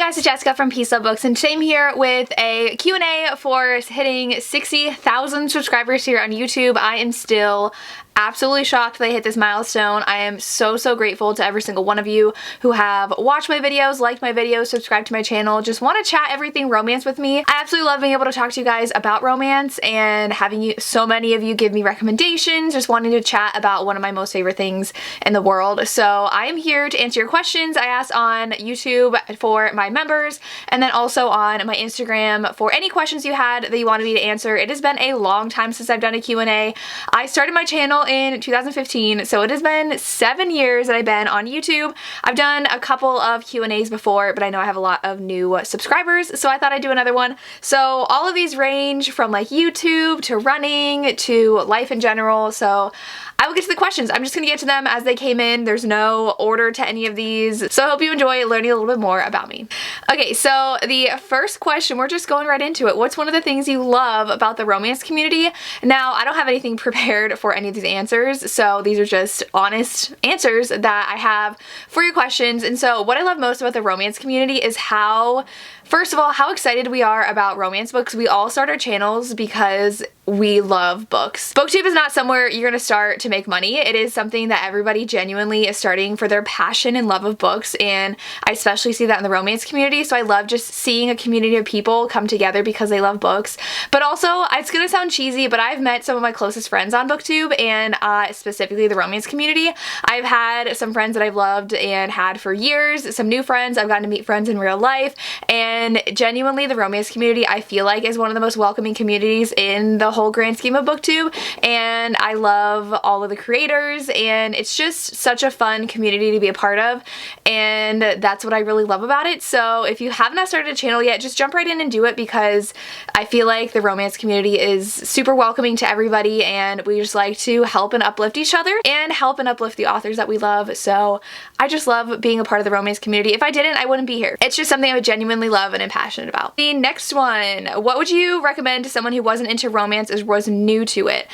guys, it's Jessica from Peace Love Books, and today I'm here with a Q&A for hitting 60,000 subscribers here on YouTube. I am still absolutely shocked that I hit this milestone. I am so grateful to every single one of you who have watched my videos, liked my videos, subscribed to my channel, just want to chat everything romance with me. I absolutely love being able to talk to you guys about romance and having so many of you give me recommendations, just wanting to chat about one of my most favorite things in the world. So I am here to answer your questions I asked on YouTube for my members, and then also on my Instagram for any questions you had that you wanted me to answer. It has been a long time since I've done a Q&A. I started my channel in 2015, so it has been 7 years that I've been on YouTube. I've done a couple of Q&As before, but I know I have a lot of new subscribers, so I thought I'd do another one. So all of these range from like YouTube to running to life in general, so I will get to the questions. I'm just gonna get to them as they came in. There's no order to any of these, so I hope you enjoy learning a little bit more about me. Okay, so the first question, we're just going right into it. What's one of the things you love about the romance community? Now, I don't have anything prepared for any of these answers, so these are just honest answers that I have for your questions. And so what I love most about the romance community is how, first of all, how excited we are about romance books. We all start our channels because we love books. Booktube is not somewhere you're gonna start to make money. It is something that everybody genuinely is starting for their passion and love of books, and I especially see that in the romance community. So I love just seeing a community of people come together because they love books. But also, it's gonna sound cheesy, but I've met some of my closest friends on Booktube, and specifically the romance community. I've had some friends that I've loved and had for years, some new friends. I've gotten to meet friends in real life, and genuinely the romance community I feel like is one of the most welcoming communities in the whole grand scheme of Booktube, and I love all of the creators, and it's just such a fun community to be a part of, and that's what I really love about it. So if you have not started a channel yet, just jump right in and do it, because I feel like the romance community is super welcoming to everybody, and we just like to help and uplift each other and help and uplift the authors that we love. So I just love being a part of the romance community. If I didn't, I wouldn't be here. It's just something I would genuinely love and am passionate about. The next one, what would you recommend to someone who wasn't into romance or was new to it?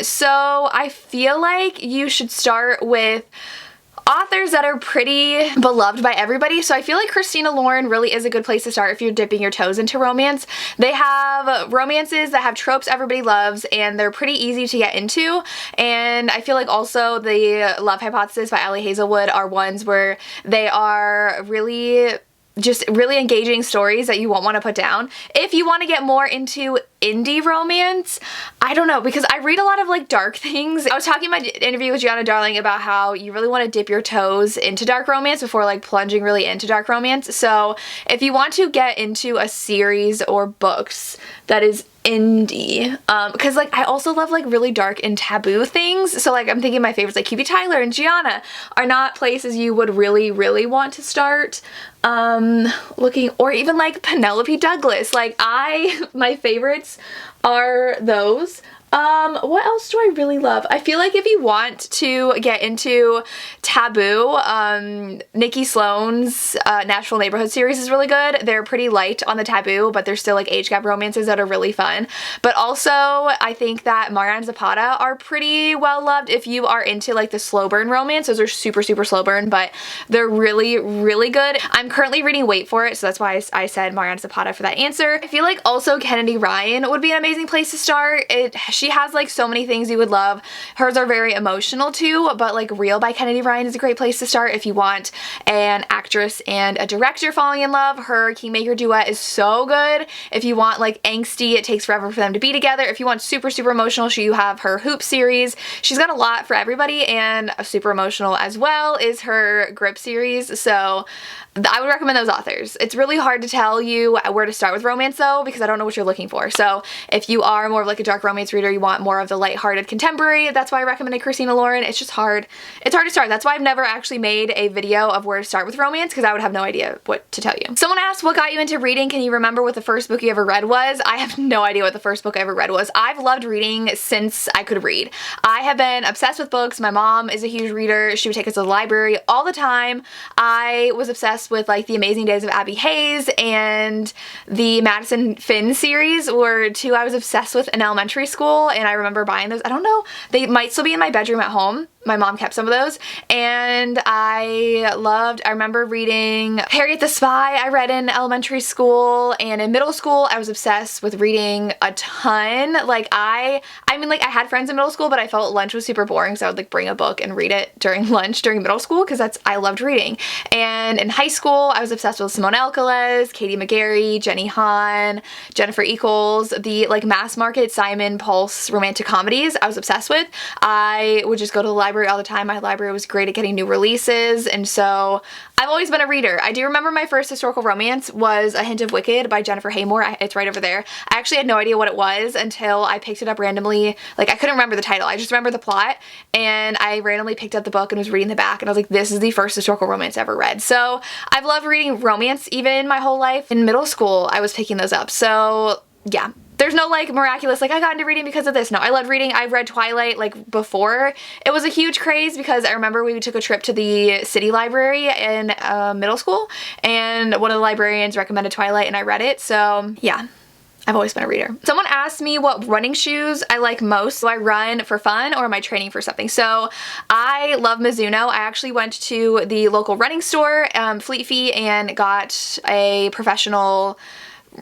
So I feel like you should start with authors that are pretty beloved by everybody. So I feel like Christina Lauren really is a good place to start if you're dipping your toes into romance. They have romances that have tropes everybody loves, and they're pretty easy to get into. And I feel like also the Love Hypothesis by Ali Hazelwood are ones where they are really engaging stories that you won't want to put down. If you want to get more into indie romance, I don't know, because I read a lot of like dark things. I was talking in my interview with Gianna Darling about how you really want to dip your toes into dark romance before like plunging really into dark romance. So if you want to get into a series or books that is indie, because like I also love like really dark and taboo things, so like I'm thinking my favorites like QB Tyler and Gianna are not places you would really want to start looking, or even like Penelope Douglas. Like my favorites are those. What else do I really love? I feel like if you want to get into taboo, Nikki Sloan's Nashville Neighborhood series is really good. They're pretty light on the taboo, but they're still like age gap romances that are really fun. But also, I think that Mariana Zapata are pretty well loved if you are into like the slow burn romance. Those are super slow burn, but they're really good. I'm currently reading Wait For It, so that's why I said Mariana Zapata for that answer. I feel like also Kennedy Ryan would be an amazing place to start. She has like so many things you would love. Hers are very emotional too, but like Real by Kennedy Ryan is a great place to start if you want an actress and a director falling in love. Her Kingmaker duet is so good. If you want like angsty, It Takes Forever for Them to Be Together. If you want super emotional, you have her Hoop series. She's got a lot for everybody, and super emotional as well is her Grip series. So I would recommend those authors. It's really hard to tell you where to start with romance though, because I don't know what you're looking for. So if you are more of like a dark romance reader, you want more of the lighthearted contemporary, that's why I recommended Christina Lauren. It's just hard. It's hard to start. That's why I've never actually made a video of where to start with romance, because I would have no idea what to tell you. Someone asked, what got you into reading? Can you remember what the first book you ever read was? I have no idea what the first book I ever read was. I've loved reading since I could read. I have been obsessed with books. My mom is a huge reader. She would take us to the library all the time. I was obsessed with like The Amazing Days of Abby Hayes and the Madison Finn series were two I was obsessed with in elementary school, and I remember buying those. I don't know, they might still be in my bedroom at home. My mom kept some of those, and I remember reading Harriet the Spy. I read in elementary school, and in middle school I was obsessed with reading a ton. Like I mean like I had friends in middle school, but I felt lunch was super boring, so I would like bring a book and read it during lunch during middle school because I loved reading. And in high school I was obsessed with Simone Alcalez, Katie McGarry, Jenny Han, Jennifer Eccles, the like mass market Simon Pulse romantic comedies I was obsessed with. I would just go to the library all the time. My library was great at getting new releases, and so I've always been a reader. I do remember my first historical romance was A Hint of Wicked by Jennifer Haymore. It's right over there. I actually had no idea what it was until I picked it up randomly. Like I couldn't remember the title. I just remember the plot, and I randomly picked up the book and was reading the back, and I was like, this is the first historical romance I ever read. So I've loved reading romance even my whole life. In middle school I was picking those up. So yeah. There's no like miraculous like I got into reading because of this. No, I loved reading. I read Twilight like before it was a huge craze, because I remember we took a trip to the city library in middle school, and one of the librarians recommended Twilight and I read it. So yeah, I've always been a reader. Someone asked me what running shoes I like most. Do I run for fun or am I training for something? So I love Mizuno. I actually went to the local running store, Fleet Feet, and got a professional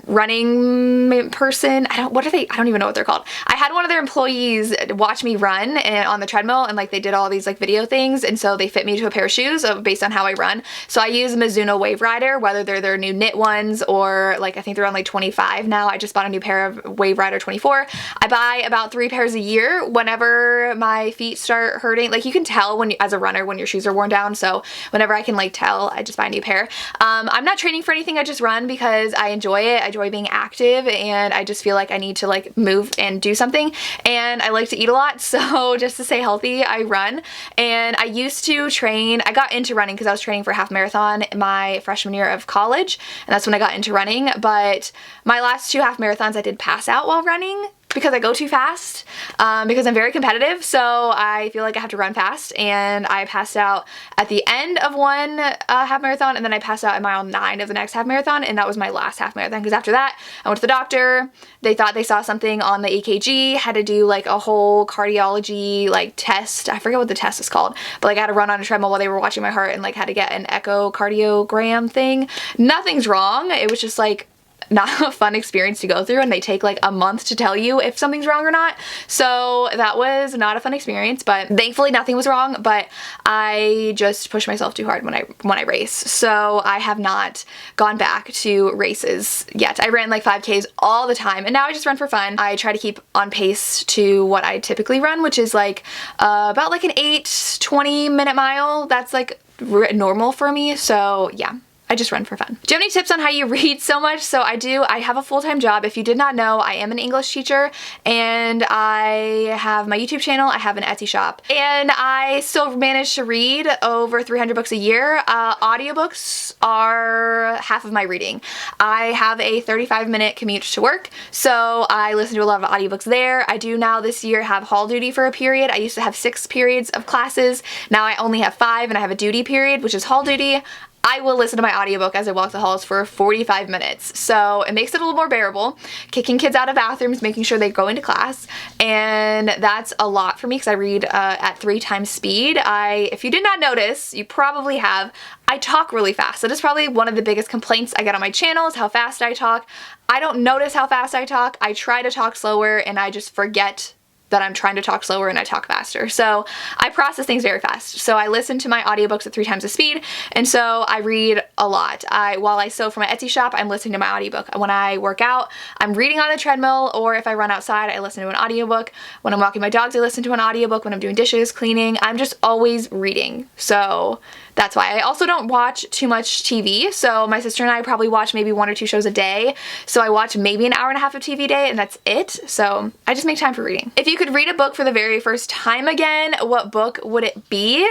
running person. I don't even know what they're called. I had one of their employees watch me run on the treadmill, and like they did all these like video things, and so they fit me to a pair of shoes based on how I run. So I use Mizuno Wave Rider, whether they're their new knit ones or like I think they're on like 25 now. I just bought a new pair of Wave Rider 24. I buy about 3 pairs a year whenever my feet start hurting. Like you can tell when as a runner when your shoes are worn down, so whenever I can like tell, I just buy a new pair. I'm not training for anything. I just run because I enjoy it. I enjoy being active, and I just feel like I need to like move and do something, and I like to eat a lot, so just to stay healthy I run. And I used to train, I got into running because I was training for a half marathon my freshman year of college, and that's when I got into running. But my last 2 half marathons I did pass out while running because I go too fast, because I'm very competitive, so I feel like I have to run fast, and I passed out at the end of one half marathon, and then I passed out at mile 9 of the next half marathon, and that was my last half marathon, because after that I went to the doctor. They thought they saw something on the EKG, had to do like a whole cardiology like test. I forget what the test is called, but like I had to run on a treadmill while they were watching my heart, and like had to get an echocardiogram thing. Nothing's wrong, it was just like not a fun experience to go through, and they take like a month to tell you if something's wrong or not. So that was not a fun experience, but thankfully nothing was wrong. But I just pushed myself too hard when I race, so I have not gone back to races yet. I ran like 5Ks all the time, and now I just run for fun. I try to keep on pace to what I typically run, which is like about like an 8-20 minute mile. That's like normal for me, so yeah. I just run for fun. Do you have any tips on how you read so much? So I do. I have a full-time job. If you did not know, I am an English teacher, and I have my YouTube channel. I have an Etsy shop, and I still manage to read over 300 books a year. Audiobooks are half of my reading. I have a 35-minute commute to work, so I listen to a lot of audiobooks there. I do now this year have hall duty for a period. I used to have 6 periods of classes. Now I only have 5, and I have a duty period, which is hall duty. I will listen to my audiobook as I walk the halls for 45 minutes. So it makes it a little more bearable. Kicking kids out of bathrooms, making sure they go into class. And that's a lot for me because I read at 3 times speed. If you did not notice, you probably have, I talk really fast. That is probably one of the biggest complaints I get on my channel, is how fast I talk. I don't notice how fast I talk. I try to talk slower, and I just forget that I'm trying to talk slower and I talk faster. So I process things very fast. So I listen to my audiobooks at 3 times the speed, and so I read a lot. While I sew for my Etsy shop, I'm listening to my audiobook. When I work out, I'm reading on the treadmill, or if I run outside, I listen to an audiobook. When I'm walking my dogs, I listen to an audiobook. When I'm doing dishes, cleaning, I'm just always reading. So that's why. I also don't watch too much TV. So my sister and I probably watch maybe 1 or 2 shows a day. So I watch maybe an hour and a half of TV a day, and that's it. So I just make time for reading. If you could read a book for the very first time again, what book would it be?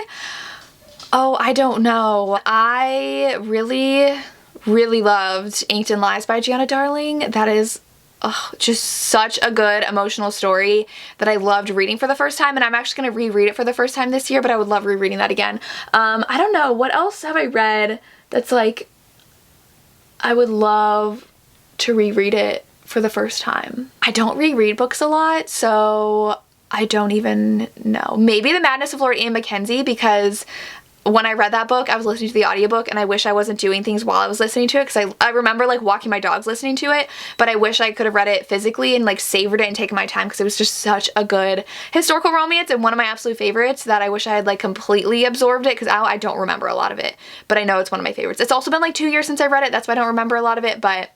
Oh, I don't know. I really loved Inked in Lies by Gianna Darling. That is just such a good emotional story that I loved reading for the first time, and I'm actually going to reread it for the first time this year, but I would love rereading that again. I don't know, what else have I read that's like I would love to reread it for the first time? I don't reread books a lot, so I don't even know. Maybe The Madness of Lord Ian Mackenzie, because when I read that book, I was listening to the audiobook, and I wish I wasn't doing things while I was listening to it, because I remember like walking my dogs listening to it, but I wish I could have read it physically and like savored it and taken my time, because it was just such a good historical romance and one of my absolute favorites that I wish I had like completely absorbed it, because I don't remember a lot of it, but I know it's one of my favorites. It's also been like 2 years since I read it, that's why I don't remember a lot of it, but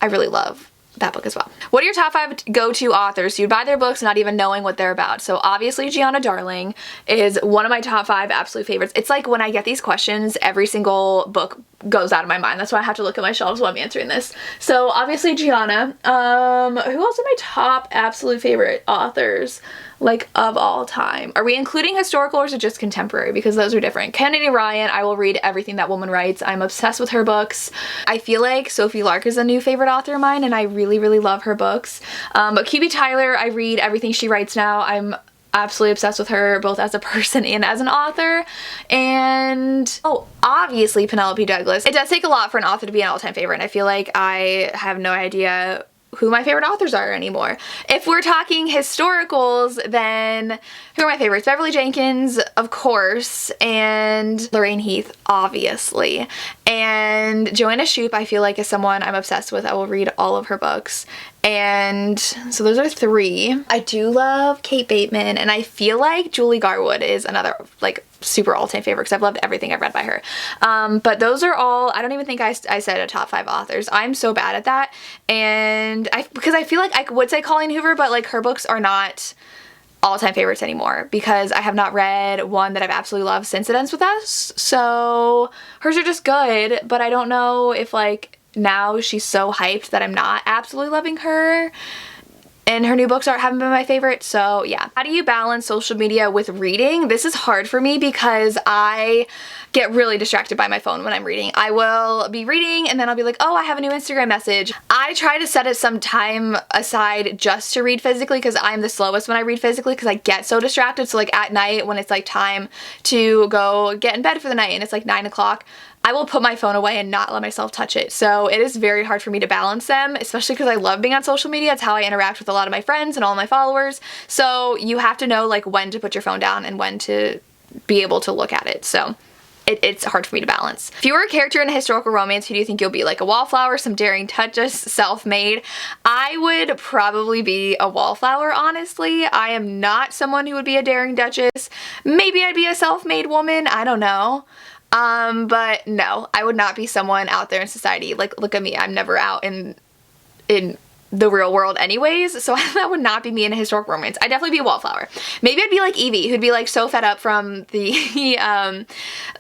I really love that book as well. What are your top 5 go-to authors? You'd buy their books not even knowing what they're about. So obviously Gianna Darling is one of my top 5 absolute favorites. It's like when I get these questions, every single book goes out of my mind. That's why I have to look at my shelves while I'm answering this. So obviously Gianna. Who else are my top absolute favorite authors, like, of all time? Are we including historical or is it just contemporary? Because those are different. Kennedy Ryan, I will read everything that woman writes. I'm obsessed with her books. I feel like Sophie Lark is a new favorite author of mine, and I really, really love her books. But QB Tyler, I read everything she writes now. I'm absolutely obsessed with her, both as a person and as an author. And oh, obviously Penelope Douglas. It does take a lot for an author to be an all-time favorite, and I feel like I have no idea who my favorite authors are anymore. If we're talking historicals, then who are my favorites? Beverly Jenkins, of course, and Lorraine Heath, obviously. And Joanna Shoup, I feel like, is someone I'm obsessed with. I will read all of her books. And so those are 3. I do love Kate Bateman, and I feel like Julie Garwood is another like super all-time favorite, because I've loved everything I've read by her. But those are all, I don't even think I said a top 5 authors. I'm so bad at that, and because I feel like I would say Colleen Hoover, but like her books are not all-time favorites anymore, because I have not read one that I've absolutely loved since It Ends With Us. So hers are just good, but I don't know if like now she's so hyped that I'm not absolutely loving her, and her new books haven't been my favorite. So yeah. How do you balance social media with reading? This is hard for me because I get really distracted by my phone when I'm reading. I will be reading and then I'll be like, oh, I have a new Instagram message. I try to set some time aside just to read physically, because I'm the slowest when I read physically, because I get so distracted. So like at night when it's like time to go get in bed for the night and it's like 9 o'clock, I will put my phone away and not let myself touch it. So it is very hard for me to balance them, especially because I love being on social media. It's how I interact with a lot of my friends and all my followers. So you have to know like when to put your phone down and when to be able to look at it. So it's hard for me to balance. If you were a character in a historical romance, who do you think you'll be? Like a wallflower, some daring touches, self-made? I would probably be a wallflower, honestly. I am not someone who would be a daring duchess. Maybe I'd be a self-made woman. I don't know. But no, I would not be someone out there in society. Like, look at me. I'm never out in the real world anyways, so that would not be me in a historical romance. I'd definitely be a wallflower. Maybe I'd be like Evie, who'd be like so fed up from the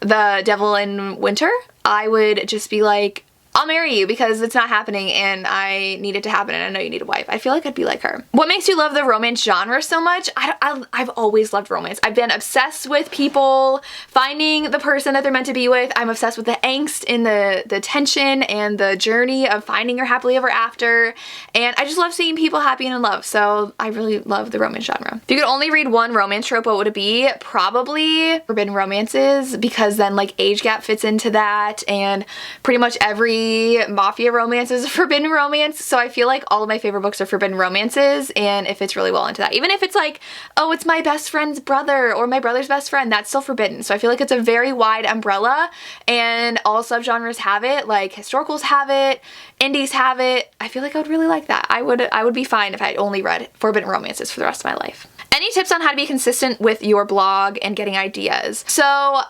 Devil in Winter. I would just be like, I'll marry you because it's not happening and I need it to happen and I know you need a wife. I feel like I'd be like her. What makes you love the romance genre so much? I've always loved romance. I've been obsessed with people finding the person that they're meant to be with. I'm obsessed with the angst and the tension and the journey of finding your happily ever after. And I just love seeing people happy and in love. So I really love the romance genre. If you could only read one romance trope, what would it be? Probably forbidden romances, because then like age gap fits into that, and pretty much every mafia romance is a forbidden romance. So I feel like all of my favorite books are forbidden romances, and it fits really well into that. Even if it's like, oh, it's my best friend's brother or my brother's best friend, that's still forbidden. So I feel like it's a very wide umbrella, and all subgenres have it. Like historicals have it, indies have it. I feel like I would really like that. I would be fine if I only read forbidden romances for the rest of my life. Any tips on how to be consistent with your blog and getting ideas? So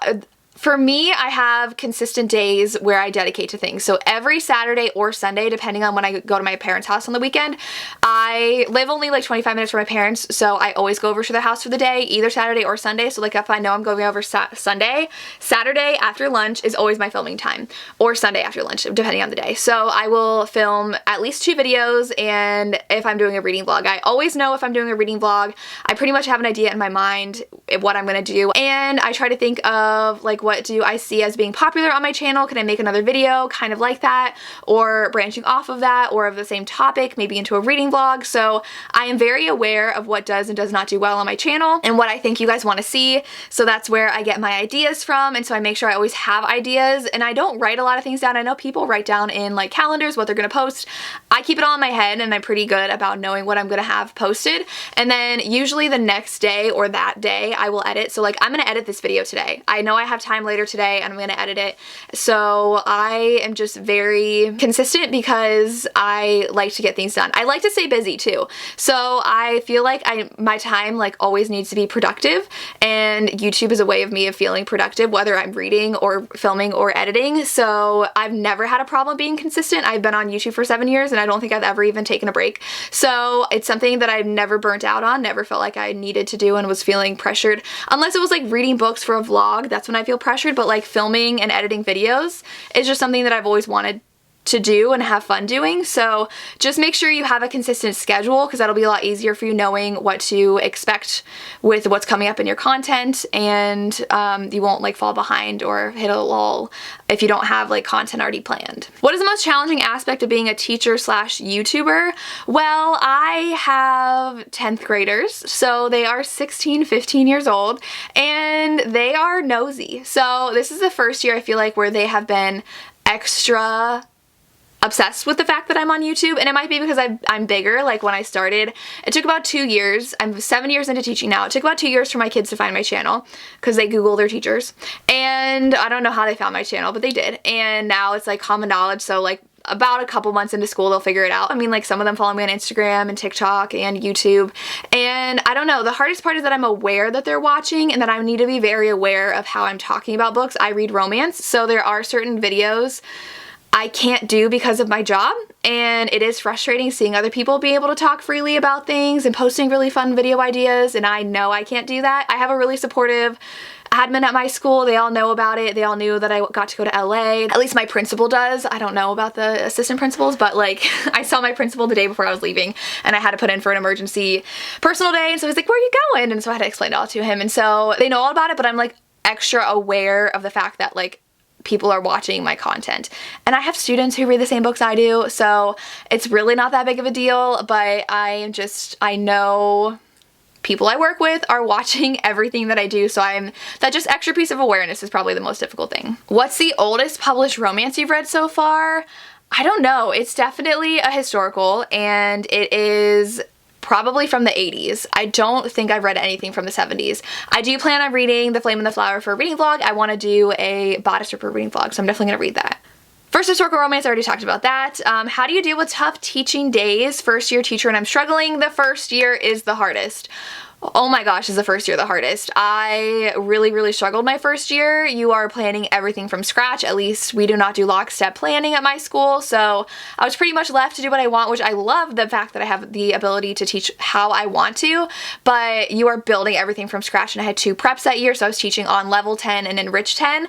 for me, I have consistent days where I dedicate to things. So every Saturday or Sunday, depending on when I go to my parents' house on the weekend, I live only like 25 minutes from my parents, so I always go over to their house for the day, either Saturday or Sunday. So like if I know I'm going over Sunday, Saturday after lunch is always my filming time, or Sunday after lunch, depending on the day. So I will film at least 2 videos, and if I'm doing a reading vlog, I always know if I'm doing a reading vlog. I pretty much have an idea in my mind of what I'm gonna do, and I try to think of like what do I see as being popular on my channel? Can I make another video kind of like that, or branching off of that, or of the same topic, maybe into a reading vlog? So I am very aware of what does and does not do well on my channel and what I think you guys want to see. So that's where I get my ideas from, and so I make sure I always have ideas, and I don't write a lot of things down. I know people write down in like calendars what they're gonna post. I keep it all in my head, and I'm pretty good about knowing what I'm gonna have posted, and then usually the next day or that day I will edit. So like I'm gonna edit this video today. I know I have time later today and I'm gonna edit it. So I am just very consistent because I like to get things done. I like to stay busy too. So I feel like my time like always needs to be productive, and YouTube is a way of me of feeling productive, whether I'm reading or filming or editing. So I've never had a problem being consistent. I've been on YouTube for 7 years and I don't think I've ever even taken a break. So it's something that I've never burnt out on, never felt like I needed to do and was feeling pressured. Unless it was like reading books for a vlog, that's when I feel pressured, but like filming and editing videos is just something that I've always wanted to do and have fun doing. So just make sure you have a consistent schedule, because that'll be a lot easier for you knowing what to expect with what's coming up in your content, and you won't like fall behind or hit a lull if you don't have like content already planned. What is the most challenging aspect of being a teacher slash YouTuber? Well, I have 10th graders, so they are 16, 15 years old, and they are nosy. So this is the first year I feel like where they have been extra obsessed with the fact that I'm on YouTube, and it might be because I'm bigger. Like when I started, it took about 2 years. I'm 7 years into teaching now. It took about 2 years for my kids to find my channel because they Google their teachers, and I don't know how they found my channel, but they did. And now it's like common knowledge, so like about a couple months into school they'll figure it out. I mean, like some of them follow me on Instagram and TikTok and YouTube, and I don't know, the hardest part is that I'm aware that they're watching and that I need to be very aware of how I'm talking about books. I read romance, so there are certain videos I can't do because of my job, and it is frustrating seeing other people be able to talk freely about things and posting really fun video ideas, and I know I can't do that. I have a really supportive admin at my school. They all know about it. They all knew that I got to go to LA. At least my principal does. I don't know about the assistant principals, but like I saw my principal the day before I was leaving, and I had to put in for an emergency personal day, and so he's like, "Where are you going?" And so I had to explain it all to him, and so they know all about it, but I'm like extra aware of the fact that like people are watching my content. And I have students who read the same books I do, so it's really not that big of a deal, but I know people I work with are watching everything that I do, so that just extra piece of awareness is probably the most difficult thing. What's the oldest published romance you've read so far? I don't know. It's definitely a historical, and it is probably from the 80s. I don't think I've read anything from the 70s. I do plan on reading The Flame and the Flower for a reading vlog. I want to do a bodice ripper reading vlog, so I'm definitely going to read that. First historical romance, I already talked about that. How do you deal with tough teaching days? First year teacher and I'm struggling. The first year is the hardest. Oh my gosh, is the first year the hardest. I really struggled my first year. You are planning everything from scratch. At least we do not do lockstep planning at my school, so I was pretty much left to do what I want, which I love the fact that I have the ability to teach how I want to, but you are building everything from scratch, and I had 2 preps that year, so I was teaching on level 10 and enrich 10,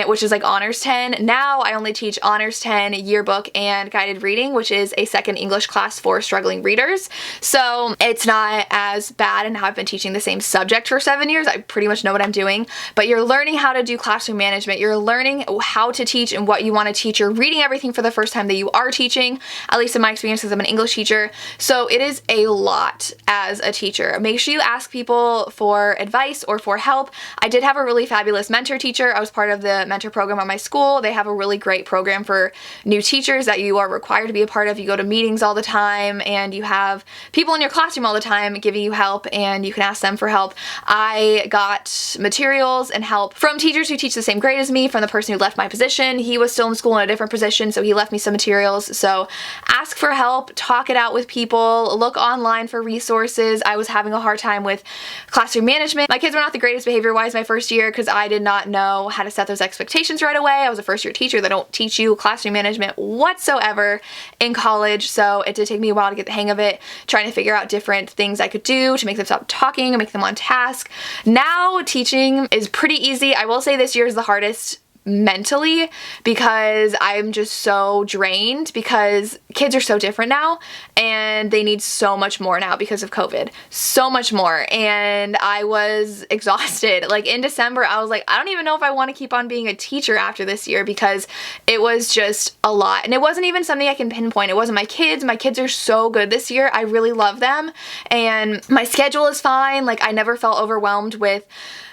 which is like honors 10. Now I only teach honors 10, yearbook, and guided reading, which is a second English class for struggling readers. So it's not as bad, and now I've been teaching the same subject for 7 years. I pretty much know what I'm doing, but you're learning how to do classroom management. You're learning how to teach and what you want to teach. You're reading everything for the first time that you are teaching, at least in my experience because I'm an English teacher. So it is a lot as a teacher. Make sure you ask people for advice or for help. I did have a really fabulous mentor teacher. I was part of the mentor program at my school. They have a really great program for new teachers that you are required to be a part of. You go to meetings all the time, and you have people in your classroom all the time giving you help, and you can ask them for help. I got materials and help from teachers who teach the same grade as me, from the person who left my position. He was still in school in a different position, so he left me some materials. So ask for help, talk it out with people, look online for resources. I was having a hard time with classroom management. My kids were not the greatest behavior-wise my first year because I did not know how to set those expectations right away. I was a first-year teacher. They don't teach you classroom management whatsoever in college, so it did take me a while to get the hang of it, trying to figure out different things I could do to make them stop talking and make them on task. Now teaching is pretty easy. I will say this year is the hardest mentally, because I'm just so drained because kids are so different now and they need so much more now because of COVID. So much more. And I was exhausted. Like in December, I was like, I don't even know if I want to keep on being a teacher after this year because it was just a lot. And it wasn't even something I can pinpoint. It wasn't my kids. My kids are so good this year. I really love them. And my schedule is fine. Like I never felt overwhelmed with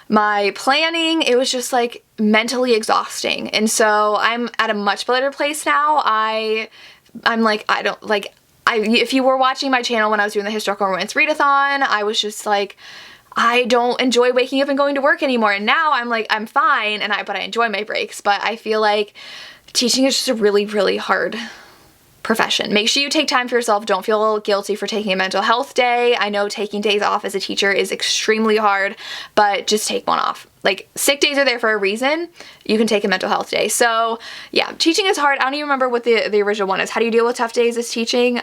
my planning. It was just like mentally exhausting. And so I'm at a much better place now. I'm like, if you were watching my channel when I was doing the historical romance readathon, I was just like, I don't enjoy waking up and going to work anymore. And now I'm like, I'm fine, but I enjoy my breaks. But I feel like teaching is just a really, really hard profession. Make sure you take time for yourself. Don't feel guilty for taking a mental health day. I know taking days off as a teacher is extremely hard, but just take one off. Like sick days are there for a reason. You can take a mental health day. So yeah, teaching is hard. I don't even remember what the original one is. How do you deal with tough days as teaching?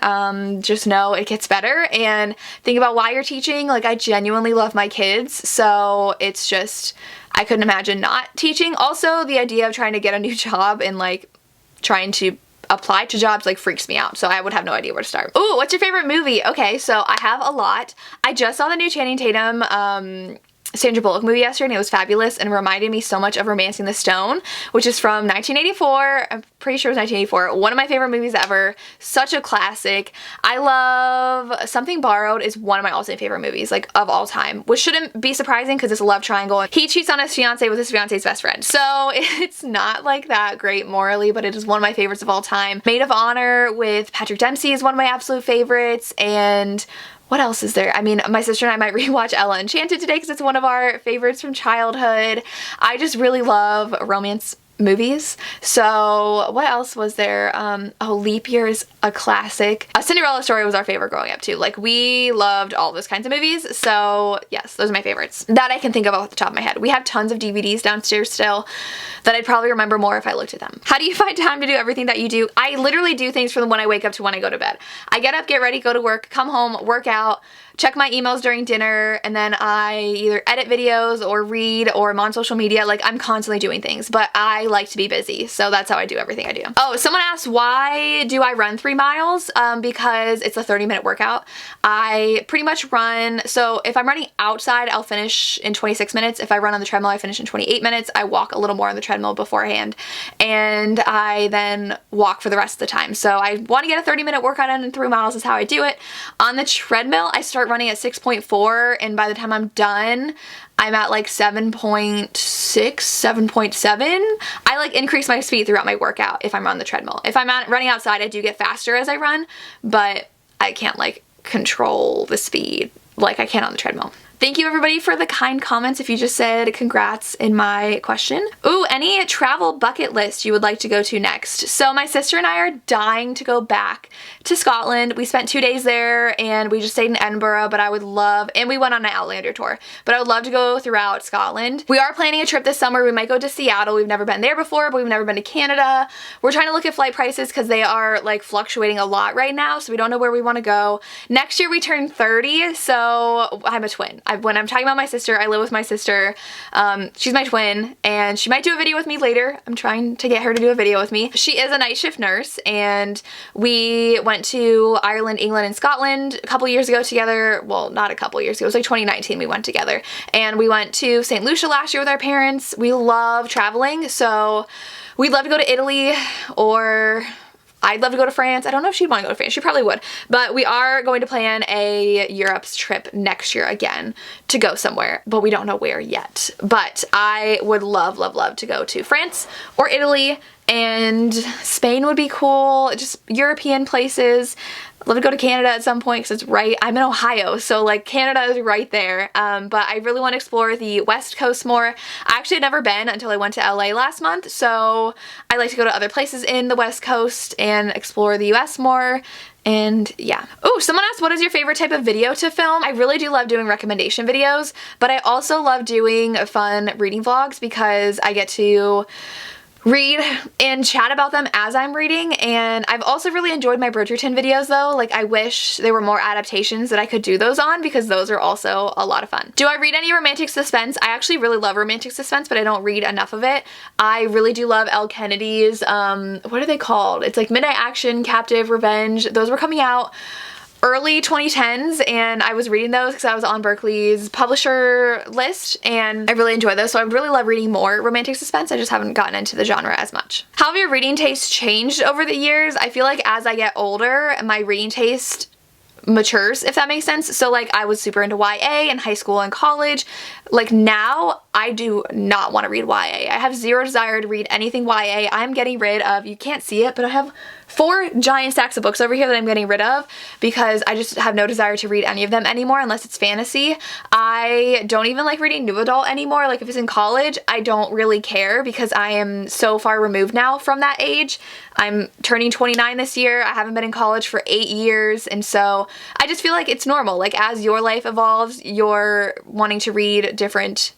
Just know it gets better and think about why you're teaching. Like I genuinely love my kids. So it's just, I couldn't imagine not teaching. Also, the idea of trying to get a new job and like trying to apply to jobs like freaks me out, so I would have no idea where to start. Ooh, what's your favorite movie? Okay, so I have a lot. I just saw the new Channing Tatum Sandra Bullock movie yesterday, and it was fabulous and reminded me so much of Romancing the Stone, which is from 1984. I'm pretty sure it was 1984. One of my favorite movies ever. Such a classic. I love Something Borrowed is one of my all-time favorite movies, like of all time, which shouldn't be surprising because it's a love triangle. He cheats on his fiance with his fiance's best friend. So it's not like that great morally, but it is one of my favorites of all time. Maid of Honor with Patrick Dempsey is one of my absolute favorites. And what else is there? I mean, my sister and I might rewatch Ella Enchanted today because it's one of our favorites from childhood. I just really love romance movies. So what else was there? Oh, Leap Year is a classic. A Cinderella Story was our favorite growing up too. Like we loved all those kinds of movies. So yes, those are my favorites that I can think of off the top of my head. We have tons of DVDs downstairs still that I'd probably remember more if I looked at them. How do you find time to do everything that you do? I literally do things from when I wake up to when I go to bed. I get up, get ready, go to work, come home, work out, check my emails during dinner, and then I either edit videos or read or I'm on social media. Like I'm constantly doing things, but I like to be busy. So that's how I do everything I do. Oh, someone asked, why do I run 3 miles? Because it's a 30-minute workout. I pretty much run, so if I'm running outside, I'll finish in 26 minutes. If I run on the treadmill, I finish in 28 minutes. I walk a little more on the treadmill beforehand, and I then walk for the rest of the time. So I want to get a 30-minute workout in, and 3 miles is how I do it. On the treadmill, I start running at 6.4, and by the time I'm done, I'm at like 7.6, 7.7. I like increase my speed throughout my workout if I'm on the treadmill. If I'm running outside, I do get faster as I run, but I can't like control the speed like I can on the treadmill. Thank you everybody for the kind comments if you just said congrats in my question. Ooh, any travel bucket list you would like to go to next? So my sister and I are dying to go back to Scotland. We spent 2 days there and we just stayed in Edinburgh, but I would love, and we went on an Outlander tour, but I would love to go throughout Scotland. We are planning a trip this summer. We might go to Seattle. We've never been there before, but we've never been to Canada. We're trying to look at flight prices because they are like fluctuating a lot right now, so we don't know where we want to go. Next year we turn 30, so I'm a twin. When I'm talking about my sister, I live with my sister. She's my twin, and she might do a video with me later. I'm trying to get her to do a video with me. She is a night shift nurse, and we went to Ireland, England, and Scotland a couple years ago together. Well, not a couple years ago. It was like 2019 we went together. And we went to St. Lucia last year with our parents. We love traveling, so we'd love to go to Italy, or I'd love to go to France. I don't know if she'd want to go to France. She probably would. But we are going to plan a Europe's trip next year again to go somewhere, but we don't know where yet. But I would love, love, love to go to France or Italy, and Spain would be cool. Just European places. I'd love to go to Canada at some point because it's right, I'm in Ohio, so like Canada is right there. But I really want to explore the West Coast more. I actually had never been until I went to LA last month, so I like to go to other places in the West Coast and explore the US more. And yeah. Oh, someone asked, what is your favorite type of video to film? I really do love doing recommendation videos, but I also love doing fun reading vlogs because I get to read and chat about them as I'm reading. And I've also really enjoyed my Bridgerton videos though. Like, I wish there were more adaptations that I could do those on, because those are also a lot of fun. Do I read any romantic suspense? I actually really love romantic suspense, but I don't read enough of it. I really do love Elle Kennedy's, what are they called? It's like Midnight Action, Captive, Revenge. Those were coming out early 2010s, and I was reading those because I was on Berkeley's publisher list, and I really enjoy those, so I would really love reading more romantic suspense. I just haven't gotten into the genre as much. How have your reading tastes changed over the years? I feel like as I get older, my reading taste matures, if that makes sense. So like, I was super into YA in high school and college. Like, now I do not want to read YA. I have zero desire to read anything YA. I'm getting rid of, you can't see it, but I have 4 giant stacks of books over here that I'm getting rid of because I just have no desire to read any of them anymore unless it's fantasy. I don't even like reading new adult anymore. Like, if it's in college, I don't really care because I am so far removed now from that age. I'm turning 29 this year. I haven't been in college for 8 years, and so I just feel like it's normal. Like, as your life evolves, you're wanting to read different,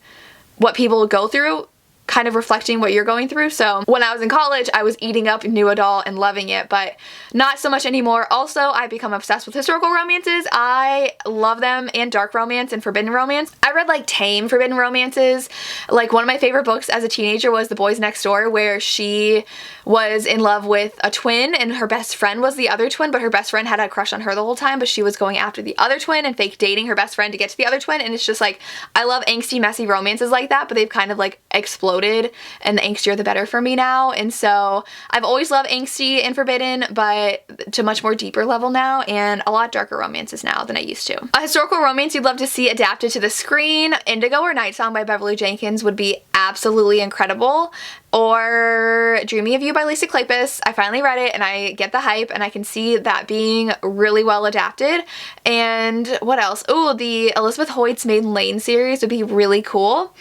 what people go through, kind of reflecting what you're going through. So when I was in college, I was eating up new adult and loving it, but not so much anymore. Also, I've become obsessed with historical romances. I love them, and dark romance and forbidden romance. I read like tame forbidden romances. Like, one of my favorite books as a teenager was The Boys Next Door, where she was in love with a twin and her best friend was the other twin, but her best friend had a crush on her the whole time, but she was going after the other twin and fake dating her best friend to get to the other twin. And it's just like, I love angsty, messy romances like that, but they've kind of like exploded, and the angstier the better for me now. And so I've always loved angsty and forbidden, but to much more deeper level now, and a lot darker romances now than I used to. A historical romance you'd love to see adapted to the screen: Indigo or Night Song by Beverly Jenkins would be absolutely incredible, or Dreaming of You by Lisa Kleypas. I finally read it and I get the hype, and I can see that being really well adapted. And what else? Oh, the Elizabeth Hoyt's Maiden Lane series would be really cool.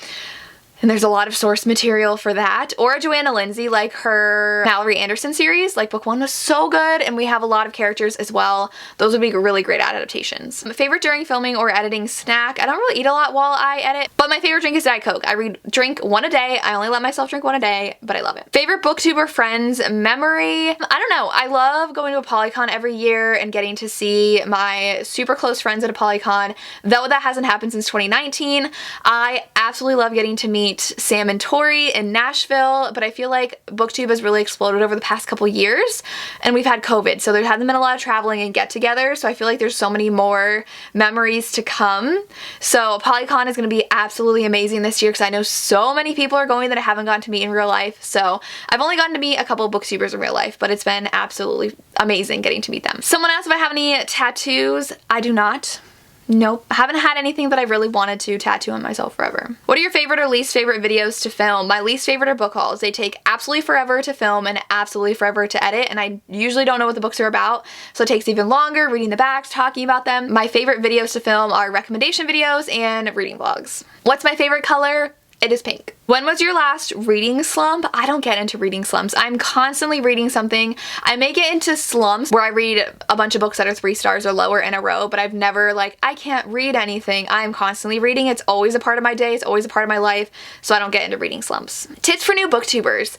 And there's a lot of source material for that. Or Joanna Lindsey, like her Mallory Anderson series. Like, book 1 was so good, and we have a lot of characters as well. Those would be really great adaptations. My favorite during filming or editing snack: I don't really eat a lot while I edit, but my favorite drink is Diet Coke. I drink 1 a day. I only let myself drink 1 a day, but I love it. Favorite booktuber friends memory? I don't know. I love going to a Polycon every year and getting to see my super close friends at a Polycon. Though that hasn't happened since 2019, I absolutely love getting to meet Sam and Tori in Nashville, but I feel like Booktube has really exploded over the past couple years, and we've had COVID, so there hasn't been a lot of traveling and get-together, so I feel like there's so many more memories to come. So Polycon is going to be absolutely amazing this year because I know so many people are going that I haven't gotten to meet in real life. So I've only gotten to meet a couple of booktubers in real life, but it's been absolutely amazing getting to meet them. Someone asked if I have any tattoos. I do not. Nope. I haven't had anything that I really wanted to tattoo on myself forever. What are your favorite or least favorite videos to film? My least favorite are book hauls. They take absolutely forever to film and absolutely forever to edit, and I usually don't know what the books are about, so it takes even longer reading the backs, talking about them. My favorite videos to film are recommendation videos and reading vlogs. What's my favorite color? It is pink. When was your last reading slump? I don't get into reading slumps. I'm constantly reading something. I may get into slumps where I read a bunch of books that are 3 stars or lower in a row, but I've never like, I can't read anything. I'm constantly reading. It's always a part of my day. It's always a part of my life, so I don't get into reading slumps. Tips for new booktubers: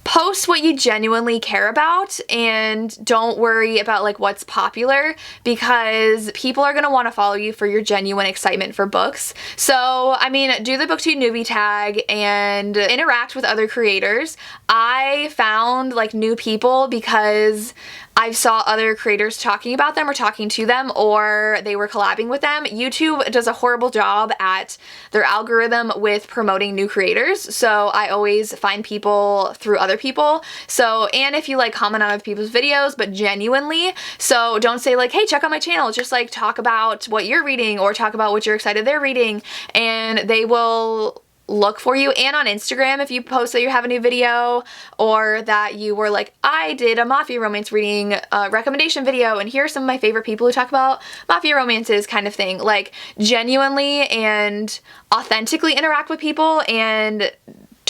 post what you genuinely care about and don't worry about like what's popular, because people are going to want to follow you for your genuine excitement for books. So, I mean, do the BookTube newbie tag and interact with other creators. I found like new people because I saw other creators talking about them or talking to them, or they were collabing with them. YouTube does a horrible job at their algorithm with promoting new creators, so I always find people through other people. So, and if you like comment on other people's videos, but genuinely, so don't say like, hey, check out my channel, just like talk about what you're reading or talk about what you're excited they're reading, and they will look for you. And on Instagram, if you post that you have a new video, or that you were like, I did a mafia romance reading recommendation video, and here are some of my favorite people who talk about mafia romances, kind of thing. Like, genuinely and authentically interact with people and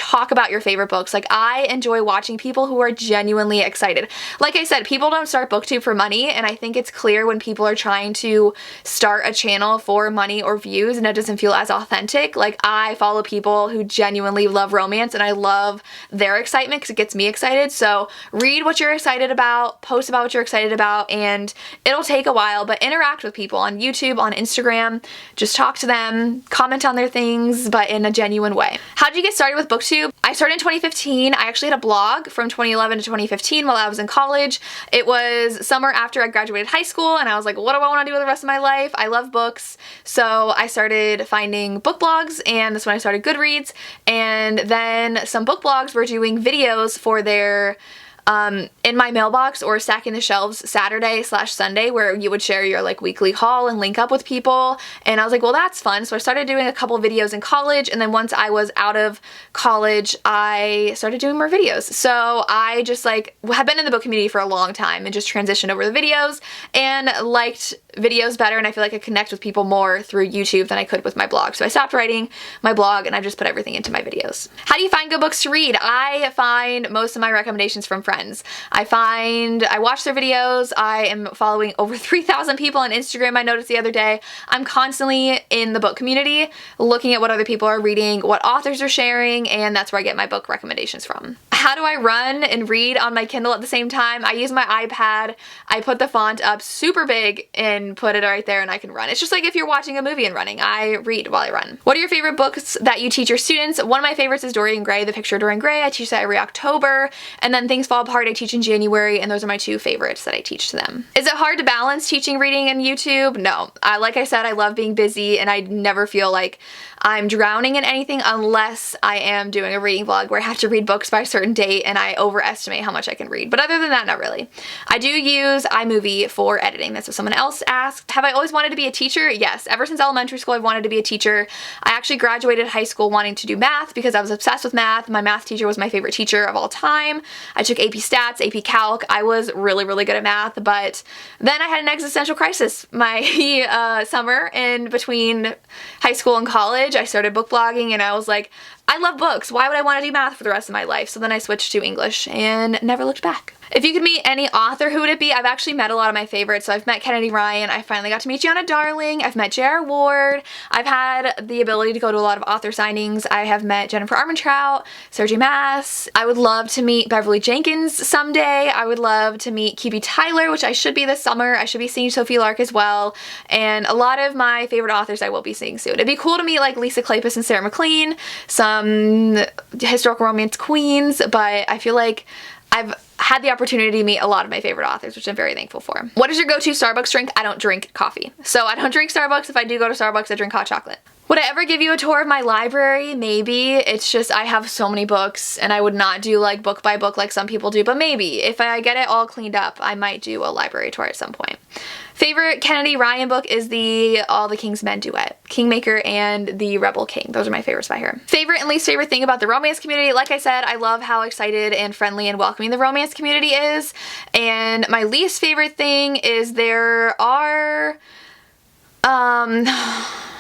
talk about your favorite books. Like, I enjoy watching people who are genuinely excited. Like I said, people don't start booktube for money, and I think it's clear when people are trying to start a channel for money or views and it doesn't feel as authentic. Like, I follow people who genuinely love romance, and I love their excitement because it gets me excited. So read what you're excited about, post about what you're excited about, and it'll take a while, but interact with people on YouTube, on Instagram. Just talk to them, comment on their things, but in a genuine way. How did you get started with Booktube? I started in 2015. I actually had a blog from 2011 to 2015 while I was in college. It was summer after I graduated high school, and I was like, what do I want to do with the rest of my life? I love books. So I started finding book blogs, and that's when I started Goodreads. And then some book blogs were doing videos for their in my mailbox or stacking the shelves Saturday/Sunday, where you would share your like weekly haul and link up with people. And I was like, well, that's fun. So I started doing a couple videos in college, and then once I was out of college, I started doing more videos. So I just like have been in the book community for a long time and just transitioned over the videos and liked videos better, and I feel like I connect with people more through YouTube than I could with my blog. So I stopped writing my blog and I just put everything into my videos. How do you find good books to read? I find most of my recommendations from friends. I watch their videos. I am following over 3,000 people on Instagram, I noticed the other day. I'm constantly in the book community looking at what other people are reading, what authors are sharing, and that's where I get my book recommendations from. How do I run and read on my Kindle at the same time? I use my iPad. I put the font up super big and put it right there, and I can run. It's just like if you're watching a movie and running. I read while I run. What are your favorite books that you teach your students? One of my favorites is Dorian Gray, The Picture of Dorian Gray. I teach that every October. And then Things Fall Apart I teach in January, and those are my two favorites that I teach to them. Is it hard to balance teaching, reading, and YouTube? No. Like I said, I love being busy, and I never feel like I'm drowning in anything unless I am doing a reading vlog where I have to read books by a certain date and I overestimate how much I can read. But other than that, not really. I do use iMovie for editing. That's what someone else asked. Have I always wanted to be a teacher? Yes. Ever since elementary school, I've wanted to be a teacher. I actually graduated high school wanting to do math because I was obsessed with math. My math teacher was my favorite teacher of all time. I took AP Stats, AP Calc. I was really, really good at math, but then I had an existential crisis my summer in between high school and college. I started book blogging, and I was like, I love books. Why would I want to do math for the rest of my life? So then I switched to English and never looked back. If you could meet any author, who would it be? I've actually met a lot of my favorites. So I've met Kennedy Ryan. I finally got to meet Gianna Darling. I've met J.R. Ward. I've had the ability to go to a lot of author signings. I have met Jennifer Armentrout, Sergi Mass. I would love to meet Beverly Jenkins someday. I would love to meet Kibi Tyler, which I should be this summer. I should be seeing Sophie Lark as well. And a lot of my favorite authors I will be seeing soon. It'd be cool to meet like Lisa Kleypas and Sarah McLean, some historical romance queens, but I feel like I've had the opportunity to meet a lot of my favorite authors, which I'm very thankful for. What is your go-to Starbucks drink? I don't drink coffee. So I don't drink Starbucks. If I do go to Starbucks, I drink hot chocolate. Would I ever give you a tour of my library? Maybe. It's just I have so many books, and I would not do like book by book like some people do, but maybe. If I get it all cleaned up, I might do a library tour at some point. Favorite Kennedy Ryan book is the All the King's Men duet. Kingmaker and The Rebel King. Those are my favorites by her. Favorite and least favorite thing about the romance community? Like I said, I love how excited and friendly and welcoming the romance community is. And my least favorite thing is there are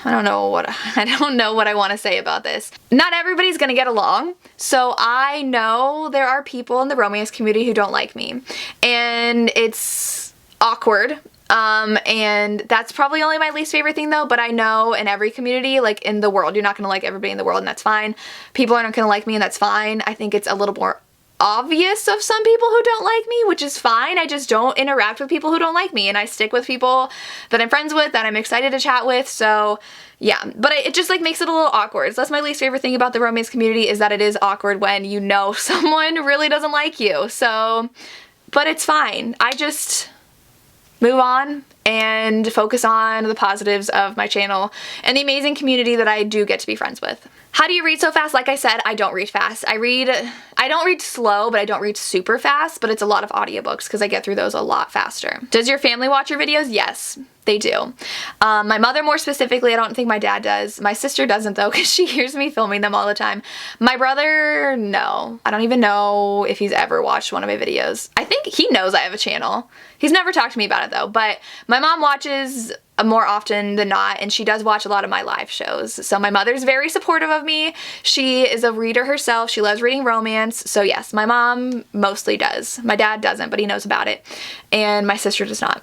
I don't know what I want to say about this. Not everybody's gonna get along. So I know there are people in the romance community who don't like me, and it's awkward. And that's probably only my least favorite thing though, but I know in every community, like in the world, you're not gonna like everybody in the world, and that's fine. People are not gonna like me, and that's fine. I think it's a little more obvious of some people who don't like me, which is fine. I just don't interact with people who don't like me, and I stick with people that I'm friends with, that I'm excited to chat with. So yeah, but it just like makes it a little awkward. So that's my least favorite thing about the romance community, is that it is awkward when you know someone really doesn't like you. So, but it's fine. I just move on and focus on the positives of my channel and the amazing community that I do get to be friends with. How do you read so fast? Like I said, I don't read fast. I don't read slow, but I don't read super fast, but it's a lot of audiobooks because I get through those a lot faster. Does your family watch your videos? Yes, they do. My mother more specifically. I don't think my dad does. My sister doesn't though, because she hears me filming them all the time. My brother, no. I don't even know if he's ever watched one of my videos. I think he knows I have a channel. He's never talked to me about it though, but My mom watches more often than not, and she does watch a lot of my live shows. So my mother's very supportive of me. She is a reader herself. She loves reading romance. So yes, my mom mostly does. My dad doesn't, but he knows about it. And my sister does not.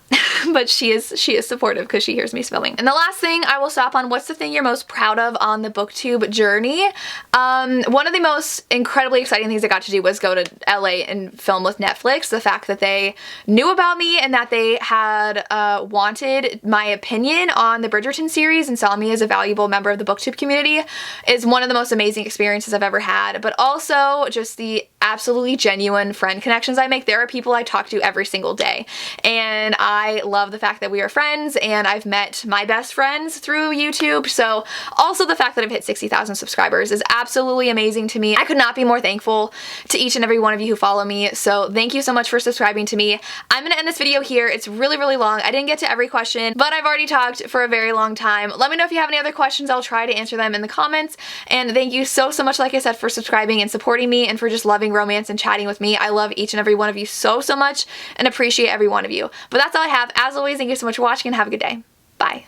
But she is supportive because she hears me spilling. And the last thing I will stop on, what's the thing you're most proud of on the booktube journey? One of the most incredibly exciting things I got to do was go to LA and film with Netflix. The fact that they knew about me and that they had wanted my opinion on the Bridgerton series and saw me as a valuable member of the booktube community is one of the most amazing experiences I've ever had. But also just the absolutely genuine friend connections I make. There are people I talk to every single day, and I love the fact that we are friends, and I've met my best friends through YouTube. So also the fact that I've hit 60,000 subscribers is absolutely amazing to me. I could not be more thankful to each and every one of you who follow me. So thank you so much for subscribing to me. I'm gonna end this video here. It's really, really long. I didn't get to every question, but I've already talked for a very long time. Let me know if you have any other questions. I'll try to answer them in the comments. And thank you so much, like I said, for subscribing and supporting me and for just loving romance and chatting with me. I love each and every one of you so much and appreciate every one of you. But that's all I have. As always, thank you so much for watching and have a good day. Bye.